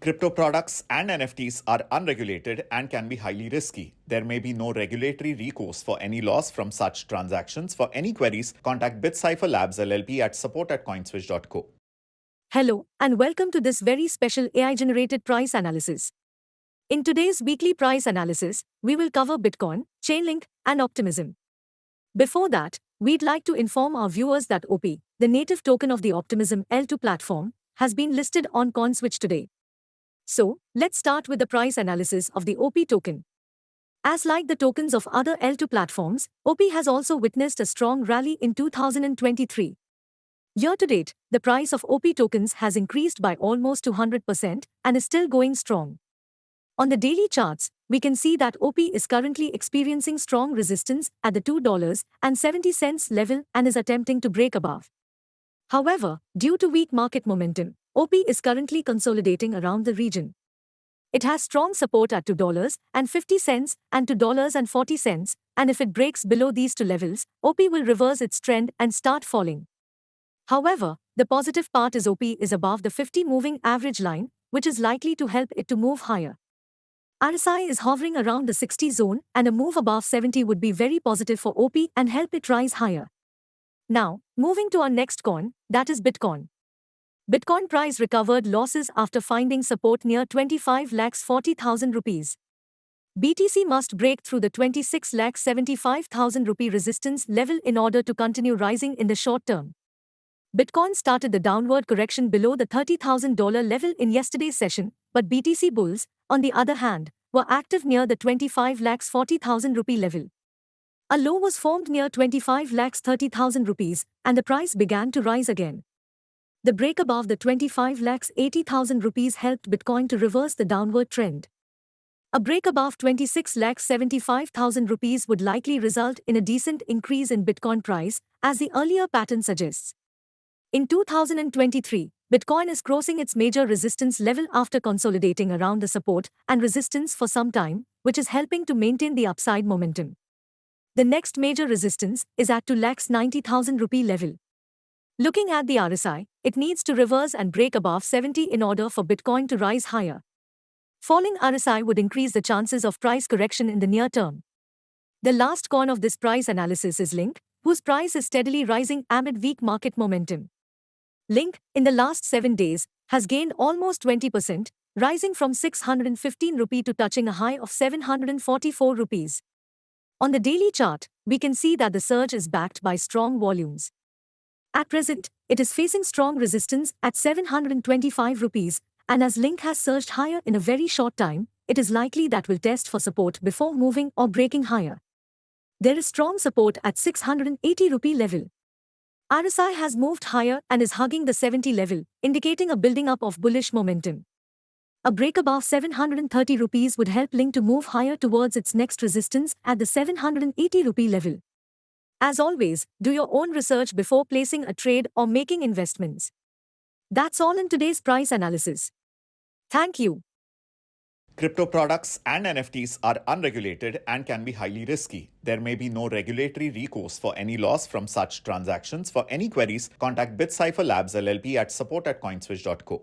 Crypto products and NFTs are unregulated and can be highly risky. There may be no regulatory recourse for any loss from such transactions. For any queries, contact BitCipher Labs LLP at support@coinswitch.co. Hello, and welcome to this very special AI-generated price analysis. In today's weekly price analysis, we will cover Bitcoin, Chainlink, and Optimism. Before that, we'd like to inform our viewers that OP, the native token of the Optimism L2 platform, has been listed on CoinSwitch today. So, let's start with the price analysis of the OP token. As like the tokens of other L2 platforms, OP has also witnessed a strong rally in 2023. Year-to-date, the price of OP tokens has increased by almost 200% and is still going strong. On the daily charts, we can see that OP is currently experiencing strong resistance at the $2.70 level and is attempting to break above. However, due to weak market momentum, OP is currently consolidating around the region. It has strong support at $2.50 and $2.40, and if it breaks below these two levels, OP will reverse its trend and start falling. However, the positive part is OP is above the 50 moving average line, which is likely to help it to move higher. RSI is hovering around the 60 zone, and a move above 70 would be very positive for OP and help it rise higher. Now, moving to our next coin, that is Bitcoin. Bitcoin price recovered losses after finding support near 25,40,000 rupees. BTC must break through the 26,75,000 rupee resistance level in order to continue rising in the short term. Bitcoin started the downward correction below the $30,000 level in yesterday's session, but BTC bulls, on the other hand, were active near the 25,40,000 rupee level. A low was formed near 25,30,000 rupees, and the price began to rise again. The break above the 25,80,000 rupees helped Bitcoin to reverse the downward trend. A break above 26,75,000 rupees would likely result in a decent increase in Bitcoin price, as the earlier pattern suggests. In 2023, Bitcoin is crossing its major resistance level after consolidating around the support and resistance for some time, which is helping to maintain the upside momentum. The next major resistance is at 2,90,000 rupee level. Looking at the RSI, it needs to reverse and break above 70 in order for Bitcoin to rise higher. Falling RSI would increase the chances of price correction in the near term. The last coin of this price analysis is Link, whose price is steadily rising amid weak market momentum. Link, in the last 7 days, has gained almost 20%, rising from 615 rupee to touching a high of 744 rupees. On the daily chart, we can see that the surge is backed by strong volumes. At present, it is facing strong resistance at 725 rupees, and as Link has surged higher in a very short time, it is likely that will test for support before moving or breaking higher. There is strong support at 680 rupee level. RSI has moved higher and is hugging the 70 level, indicating a building up of bullish momentum. A break above 730 rupees would help Link to move higher towards its next resistance at the 780 rupee level. As always, do your own research before placing a trade or making investments. That's all in today's price analysis. Thank you. Crypto products and NFTs are unregulated and can be highly risky. There may be no regulatory recourse for any loss from such transactions. For any queries, contact BitCipher Labs LLP at support@coinswitch.co.